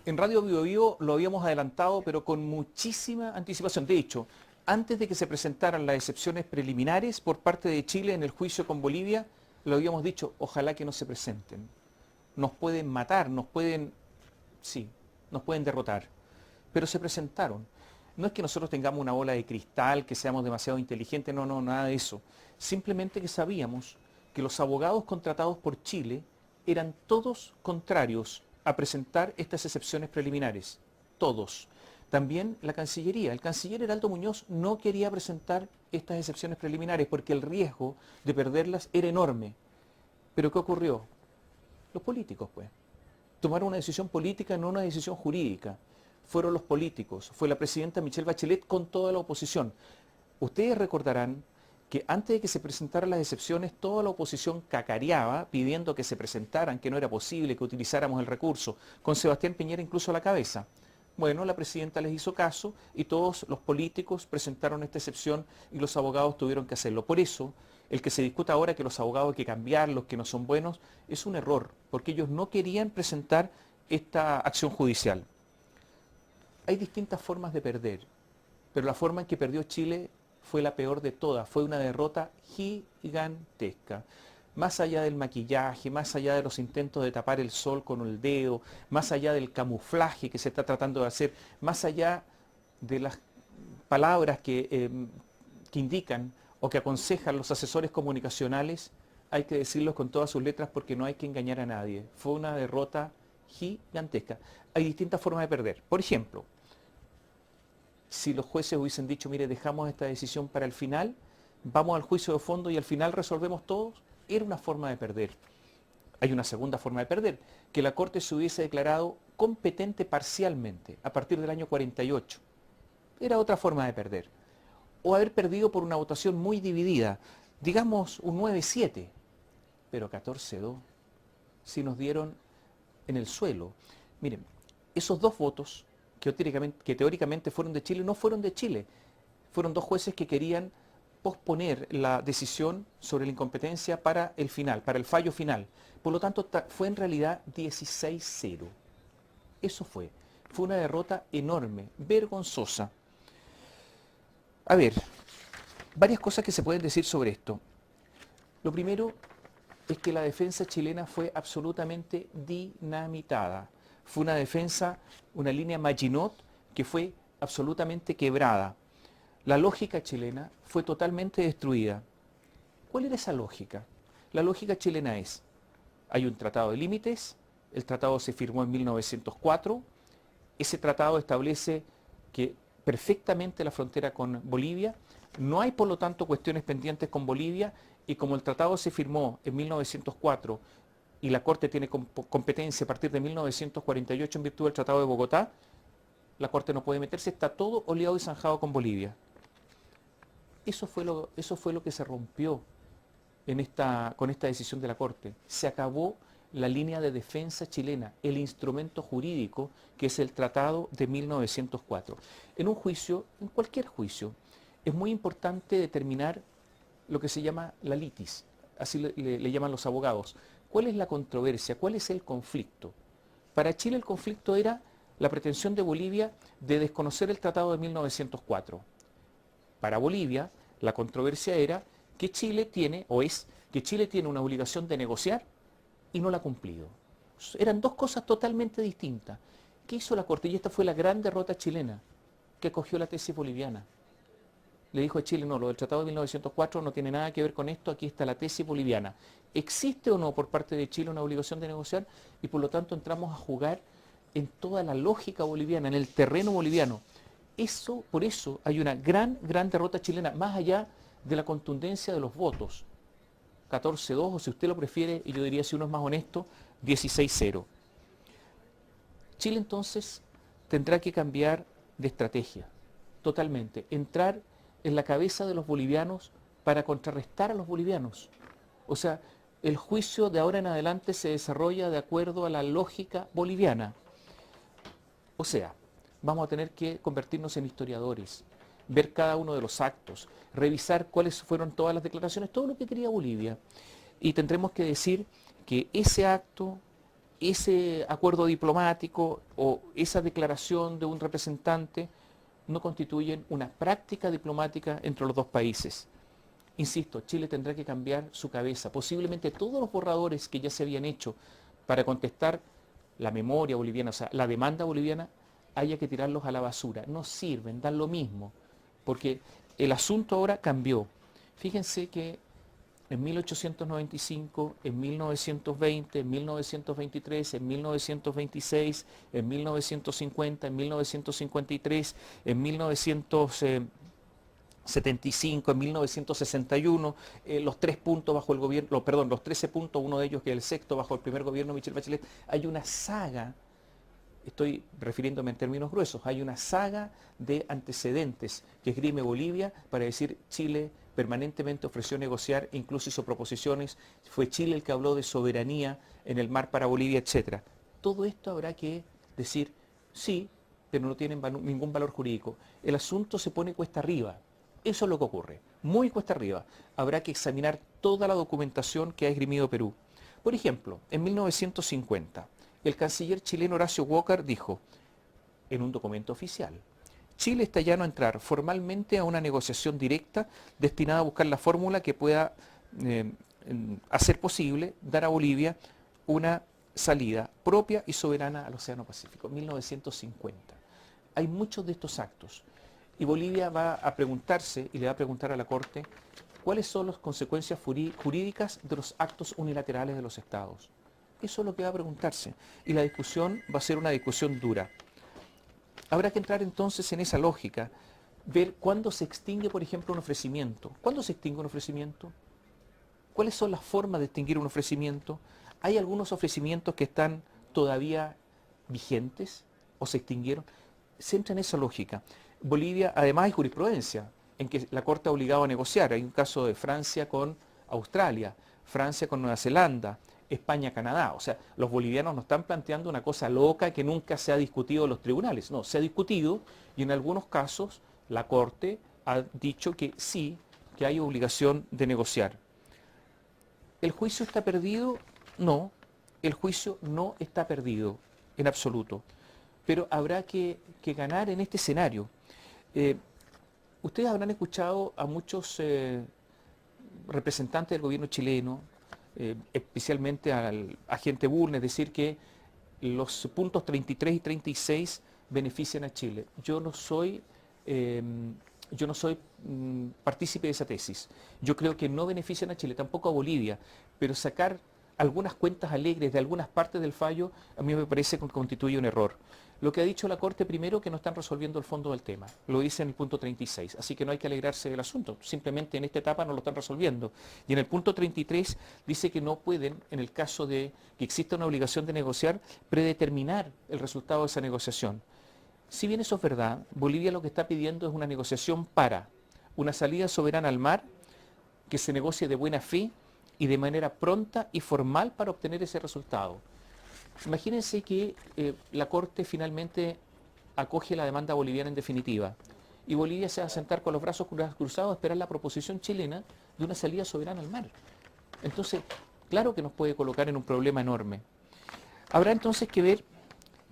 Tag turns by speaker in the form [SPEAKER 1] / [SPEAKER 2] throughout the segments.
[SPEAKER 1] En Radio Vivo Vivo lo habíamos adelantado, pero con muchísima anticipación. De hecho, antes de que se presentaran las excepciones preliminares por parte de Chile en el juicio con Bolivia, lo habíamos dicho, ojalá que no se presenten. Nos pueden matar, sí, nos pueden derrotar. Pero se presentaron. No es que nosotros tengamos una bola de cristal, que seamos demasiado inteligentes, no, no, nada de eso. Simplemente que sabíamos que los abogados contratados por Chile eran todos contrarios a presentar estas excepciones preliminares. Todos. También la Cancillería. El canciller Heraldo Muñoz no quería presentar estas excepciones preliminares porque el riesgo de perderlas era enorme. Pero ¿qué ocurrió? Los políticos, pues. Tomaron una decisión política, no una decisión jurídica. Fueron los políticos, fue la presidenta Michelle Bachelet con toda la oposición. Ustedes recordarán que antes de que se presentaran las excepciones, toda la oposición cacareaba pidiendo que se presentaran, que no era posible, que utilizáramos el recurso, con Sebastián Piñera incluso a la cabeza. Bueno, la presidenta les hizo caso y todos los políticos presentaron esta excepción y los abogados tuvieron que hacerlo. Por eso, el que se discuta ahora que los abogados hay que cambiarlos, que no son buenos, es un error, porque ellos no querían presentar esta acción judicial. Hay distintas formas de perder, pero la forma en que perdió Chile fue la peor de todas, fue una derrota gigantesca. Más allá del maquillaje, más allá de los intentos de tapar el sol con el dedo, más allá del camuflaje que se está tratando de hacer, más allá de las palabras que indican o que aconsejan los asesores comunicacionales, hay que decirlos con todas sus letras porque no hay que engañar a nadie. Fue una derrota gigantesca. Hay distintas formas de perder. Por ejemplo, si los jueces hubiesen dicho, mire, dejamos esta decisión para el final, vamos al juicio de fondo y al final resolvemos todos, era una forma de perder. Hay una segunda forma de perder, que la Corte se hubiese declarado competente parcialmente a partir del año 48. Era otra forma de perder. O haber perdido por una votación muy dividida, digamos un 9-7, pero 14-2, si nos dieron en el suelo. Miren, esos dos votos que teóricamente fueron de Chile, no fueron de Chile. Fueron dos jueces que querían posponer la decisión sobre la incompetencia para el final, para el fallo final. Por lo tanto, fue en realidad 16-0. Eso fue. Fue una derrota enorme, vergonzosa. A ver, varias cosas que se pueden decir sobre esto. Lo primero es que la defensa chilena fue absolutamente dinamitada. Fue una defensa, una línea Maginot que fue absolutamente quebrada. La lógica chilena fue totalmente destruida. ¿Cuál era esa lógica? La lógica chilena es, hay un tratado de límites, el tratado se firmó en 1904, ese tratado establece que perfectamente la frontera con Bolivia, no hay por lo tanto cuestiones pendientes con Bolivia y como el tratado se firmó en 1904 y la Corte tiene competencia a partir de 1948 en virtud del Tratado de Bogotá, la Corte no puede meterse, está todo oleado y zanjado con Bolivia. Eso fue lo que se rompió con esta decisión de la Corte. Se acabó la línea de defensa chilena, el instrumento jurídico que es el Tratado de 1904. En un juicio, en cualquier juicio, es muy importante determinar lo que se llama la litis, así le llaman los abogados. ¿Cuál es la controversia? ¿Cuál es el conflicto? Para Chile el conflicto era la pretensión de Bolivia de desconocer el Tratado de 1904. Para Bolivia, la controversia era que Chile tiene, o es, que Chile tiene una obligación de negociar y no la ha cumplido. Eran dos cosas totalmente distintas. ¿Qué hizo la Corte? Y esta fue la gran derrota chilena, que acogió la tesis boliviana. Le dijo a Chile, no, lo del Tratado de 1904 no tiene nada que ver con esto, aquí está la tesis boliviana. ¿Existe o no por parte de Chile una obligación de negociar? Y por lo tanto entramos a jugar en toda la lógica boliviana, en el terreno boliviano. Por eso hay una gran derrota chilena, más allá de la contundencia de los votos. 14-2, o si usted lo prefiere, y yo diría, si uno es más honesto, 16-0. Chile entonces tendrá que cambiar de estrategia, totalmente. Entrar en la cabeza de los bolivianos para contrarrestar a los bolivianos. O sea, el juicio de ahora en adelante se desarrolla de acuerdo a la lógica boliviana. O sea, vamos a tener que convertirnos en historiadores, ver cada uno de los actos, revisar cuáles fueron todas las declaraciones, todo lo que quería Bolivia. Y tendremos que decir que ese acto ese acuerdo diplomático o esa declaración de un representante no constituyen una práctica diplomática entre los dos países. Insisto, Chile tendrá que cambiar su cabeza. Posiblemente todos los borradores que ya se habían hecho para contestar la memoria boliviana, o sea, la demanda boliviana, haya que tirarlos a la basura. No sirven, dan lo mismo, porque el asunto ahora cambió. Fíjense que en 1895, en 1920, en 1923, en 1926, en 1950, en 1953, en 1975, en 1961, los 3 puntos bajo el gobierno, perdón, los 13 puntos, uno de ellos que es el sexto bajo el primer gobierno de Michelle Bachelet, hay una saga, estoy refiriéndome en términos gruesos, hay una saga de antecedentes que esgrime Bolivia para decir Chile permanentemente ofreció negociar, incluso hizo proposiciones, fue Chile el que habló de soberanía en el mar para Bolivia, etc. Todo esto habrá que decir sí, pero no tienen ningún valor jurídico. El asunto se pone cuesta arriba. Eso es lo que ocurre, muy cuesta arriba. Habrá que examinar toda la documentación que ha esgrimido Perú. Por ejemplo, en 1950, el canciller chileno Horacio Walker dijo, en un documento oficial, Chile está llano a entrar formalmente a una negociación directa destinada a buscar la fórmula que pueda hacer posible dar a Bolivia una salida propia y soberana al Océano Pacífico, 1950. Hay muchos de estos actos y Bolivia va a preguntarse y le va a preguntar a la Corte cuáles son las consecuencias jurídicas de los actos unilaterales de los estados. Eso es lo que va a preguntarse y la discusión va a ser una discusión dura. Habrá que entrar entonces en esa lógica, ver cuándo se extingue, por ejemplo, un ofrecimiento. ¿Cuándo se extingue un ofrecimiento? ¿Cuáles son las formas de extinguir un ofrecimiento? ¿Hay algunos ofrecimientos que están todavía vigentes o se extinguieron? Se entra en esa lógica. Bolivia, además, hay jurisprudencia en que la Corte ha obligado a negociar. Hay un caso de Francia con Australia, Francia con Nueva Zelanda, España, Canadá. O sea, los bolivianos no están planteando una cosa loca que nunca se ha discutido en los tribunales. No, se ha discutido y en algunos casos la Corte ha dicho que sí, que hay obligación de negociar. ¿El juicio está perdido? No, el juicio no está perdido en absoluto. Pero habrá que ganar en este escenario. Ustedes habrán escuchado a muchos representantes del gobierno chileno, especialmente al agente Bulnes, decir que los puntos 33 y 36 benefician a Chile. Yo no soy partícipe de esa tesis. Yo creo que no benefician a Chile, tampoco a Bolivia, pero sacar algunas cuentas alegres de algunas partes del fallo a mí me parece que constituye un error. Lo que ha dicho la Corte primero, que no están resolviendo el fondo del tema, lo dice en el punto 36, así que no hay que alegrarse del asunto, simplemente en esta etapa no lo están resolviendo. Y en el punto 33 dice que no pueden, en el caso de que exista una obligación de negociar, predeterminar el resultado de esa negociación. Si bien eso es verdad, Bolivia lo que está pidiendo es una negociación para una salida soberana al mar, que se negocie de buena fe y de manera pronta y formal para obtener ese resultado. Imagínense que la Corte finalmente acoge la demanda boliviana en definitiva y Bolivia se va a sentar con los brazos cruzados a esperar la proposición chilena de una salida soberana al mar. Entonces, claro que nos puede colocar en un problema enorme. Habrá entonces que ver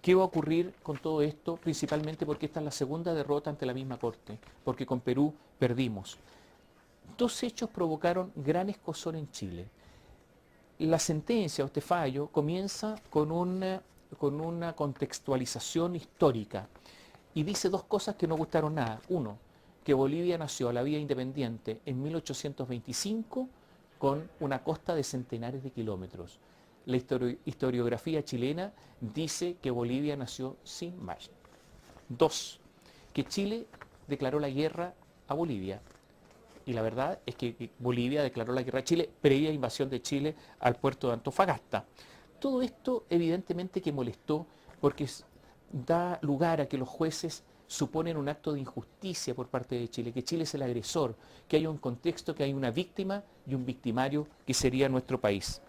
[SPEAKER 1] qué va a ocurrir con todo esto, principalmente porque esta es la segunda derrota ante la misma Corte, porque con Perú perdimos. Dos hechos provocaron gran escozor en Chile. La sentencia o este fallo comienza con una contextualización histórica y dice dos cosas que no gustaron nada. Uno, que Bolivia nació a la vía independiente en 1825 con una costa de centenares de kilómetros. La historiografía chilena dice que Bolivia nació sin mar. Dos, que Chile declaró la guerra a Bolivia. Y la verdad es que Bolivia declaró la guerra a Chile previa invasión de Chile al puerto de Antofagasta. Todo esto evidentemente que molestó porque da lugar a que los jueces suponen un acto de injusticia por parte de Chile, que Chile es el agresor, que hay un contexto, que hay una víctima y un victimario que sería nuestro país.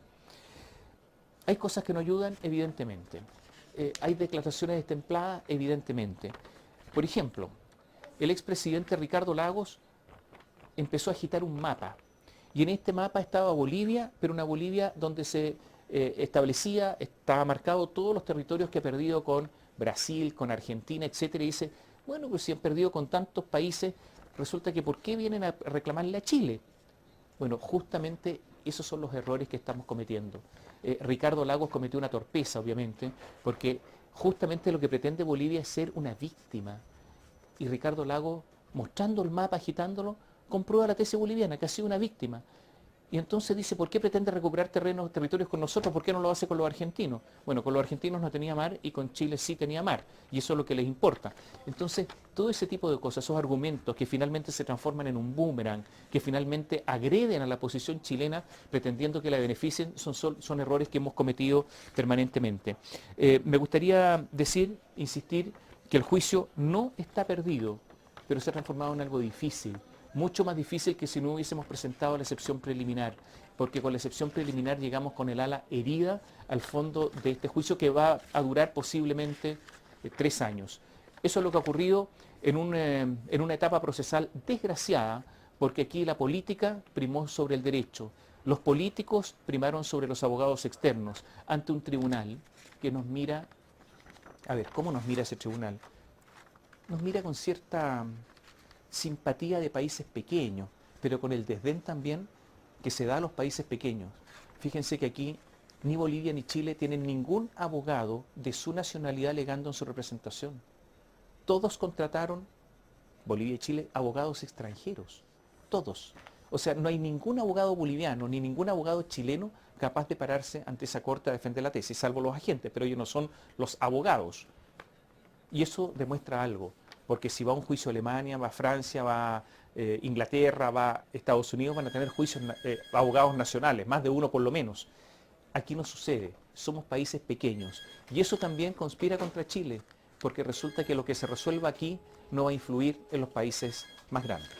[SPEAKER 1] Hay cosas que no ayudan, evidentemente. Hay declaraciones destempladas, evidentemente. Por ejemplo, el expresidente Ricardo Lagos empezó a agitar un mapa. Y en este mapa estaba Bolivia, pero una Bolivia donde se establecía, estaba marcado todos los territorios que ha perdido con Brasil, con Argentina, etcétera, y dice, bueno, pues si han perdido con tantos países, resulta que ¿por qué vienen a reclamarle a Chile? Bueno, justamente esos son los errores que estamos cometiendo. Ricardo Lagos cometió una torpeza, obviamente, porque justamente lo que pretende Bolivia es ser una víctima. Y Ricardo Lagos, mostrando el mapa, agitándolo, comprueba la tesis boliviana, que ha sido una víctima. Y entonces dice, ¿por qué pretende recuperar territorios con nosotros? ¿Por qué no lo hace con los argentinos? Bueno, con los argentinos no tenía mar y con Chile sí tenía mar. Y eso es lo que les importa. Entonces, todo ese tipo de cosas, esos argumentos que finalmente se transforman en un boomerang, que finalmente agreden a la posición chilena pretendiendo que la beneficien, son errores que hemos cometido permanentemente. Me gustaría decir, insistir, que el juicio no está perdido, pero se ha transformado en algo difícil. Mucho más difícil que si no hubiésemos presentado la excepción preliminar, porque con la excepción preliminar llegamos con el ala herida al fondo de este juicio que va a durar posiblemente 3 años. Eso es lo que ha ocurrido en una etapa procesal desgraciada, porque aquí la política primó sobre el derecho. Los políticos primaron sobre los abogados externos ante un tribunal que nos mira, a ver, ¿cómo nos mira ese tribunal? Nos mira con cierta simpatía de países pequeños, pero con el desdén también que se da a los países pequeños. Fíjense que aquí ni Bolivia ni Chile tienen ningún abogado de su nacionalidad alegando en su representación. Todos contrataron, Bolivia y Chile, abogados extranjeros. Todos. O sea, no hay ningún abogado boliviano ni ningún abogado chileno capaz de pararse ante esa corte a defender la tesis, salvo los agentes, pero ellos no son los abogados. Y eso demuestra algo, porque si va a un juicio a Alemania, va a Francia, va a Inglaterra, va a Estados Unidos, van a tener juicios, abogados nacionales, más de uno por lo menos. Aquí no sucede, somos países pequeños. Y eso también conspira contra Chile, porque resulta que lo que se resuelva aquí no va a influir en los países más grandes.